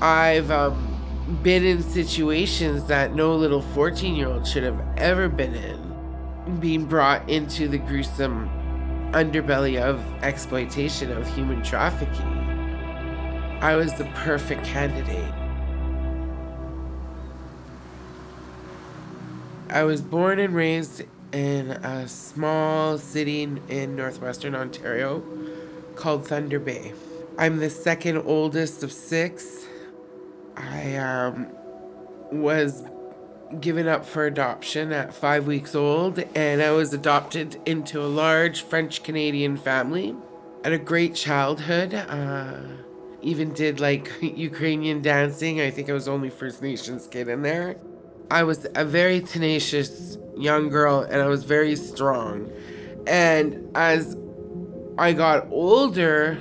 I've been in situations that no little 14-year-old should have ever been in, being brought into the gruesome underbelly of exploitation of human trafficking. I was the perfect candidate. I was born and raised in a small city in northwestern Ontario called Thunder Bay. I'm the second oldest of 6. I was given up for adoption at 5 weeks old, and I was adopted into a large French-Canadian family. I had a great childhood. Even did like Ukrainian dancing. I think I was only First Nations kid in there. I was a very tenacious young girl, and I was very strong. And as I got older,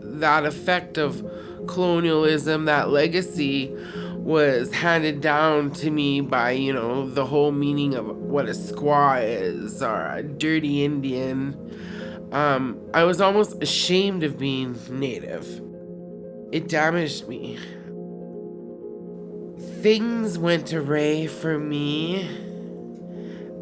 that effect of colonialism, that legacy, was handed down to me by, the whole meaning of what a squaw is or a dirty Indian. I was almost ashamed of being Native. It damaged me. Things went awry for me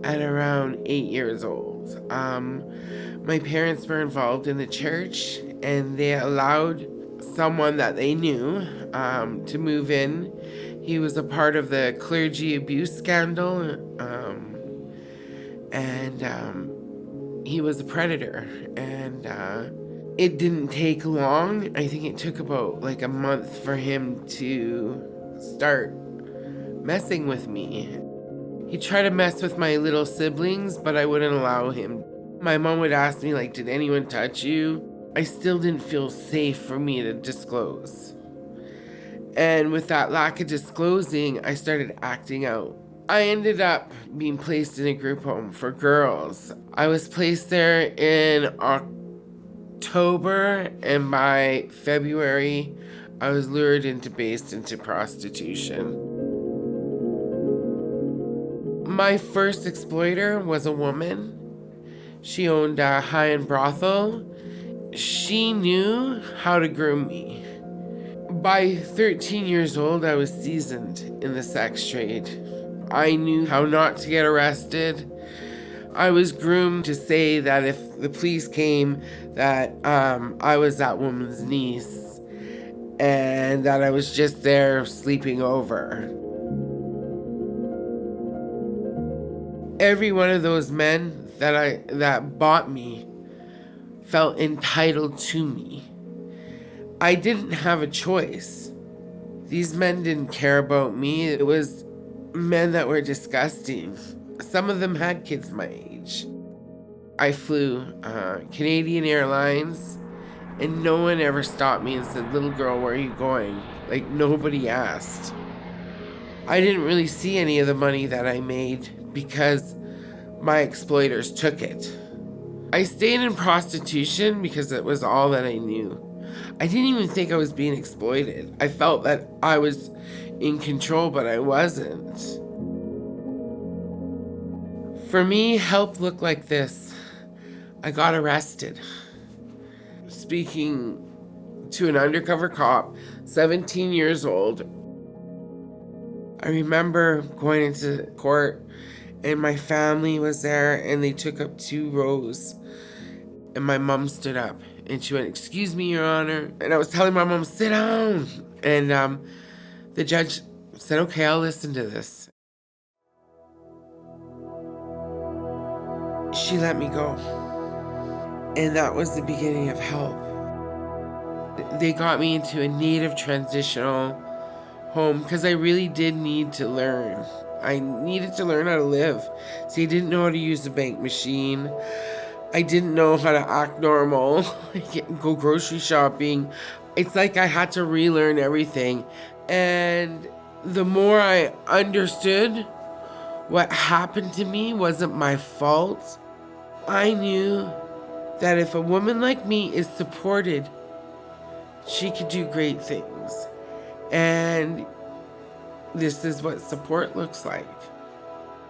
at around 8 years old. My parents were involved in the church, and they allowed someone that they knew to move in. He was a part of the clergy abuse scandal, and he was a predator. And it didn't take long. I think it took about like a month for him to start messing with me. He tried to mess with my little siblings, but I wouldn't allow him. My mom would ask me, like, did anyone touch you? I still didn't feel safe for me to disclose. And with that lack of disclosing, I started acting out. I ended up being placed in a group home for girls. I was placed there in October, and by February, I was lured into prostitution. My first exploiter was a woman. She owned a high-end brothel. She knew how to groom me. By 13 years old, I was seasoned in the sex trade. I knew how not to get arrested. I was groomed to say that if the police came, that I was that woman's niece and that I was just there sleeping over. Every one of those men that bought me felt entitled to me. I didn't have a choice. These men didn't care about me. It was men that were disgusting. Some of them had kids my age. I flew Canadian Airlines, and no one ever stopped me and said, "Little girl, where are you going?" Like, nobody asked. I didn't really see any of the money that I made because my exploiters took it. I stayed in prostitution because it was all that I knew. I didn't even think I was being exploited. I felt that I was in control, but I wasn't. For me, help looked like this. I got arrested. Speaking to an undercover cop, 17 years old. I remember going into court, and my family was there, and they took up 2 rows. And my mom stood up, and she went, "Excuse me, Your Honor." And I was telling my mom, "Sit down." And the judge said, "Okay, I'll listen to this." She let me go. And that was the beginning of help. They got me into a Native transitional home because I really did need to learn. I needed to learn how to live. See, I didn't know how to use the bank machine. I didn't know how to act normal, go grocery shopping. It's like I had to relearn everything. And the more I understood what happened to me wasn't my fault, I knew that if a woman like me is supported, she could do great things. And this is what support looks like.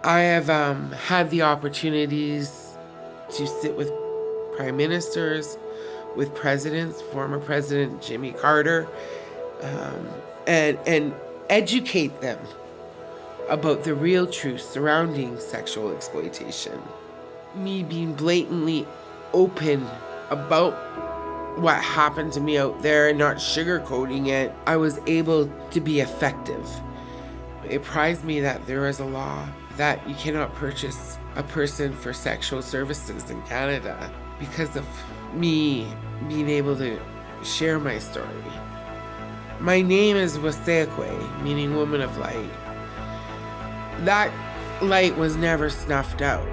I have had the opportunities to sit with prime ministers, with presidents, former President Jimmy Carter, and educate them about the real truth surrounding sexual exploitation. Me being blatantly open about what happened to me out there and not sugarcoating it, I was able to be effective. It prized me that there is a law that you cannot purchase a person for sexual services in Canada because of me being able to share my story. My name is Wasekwe, meaning woman of light. That light was never snuffed out.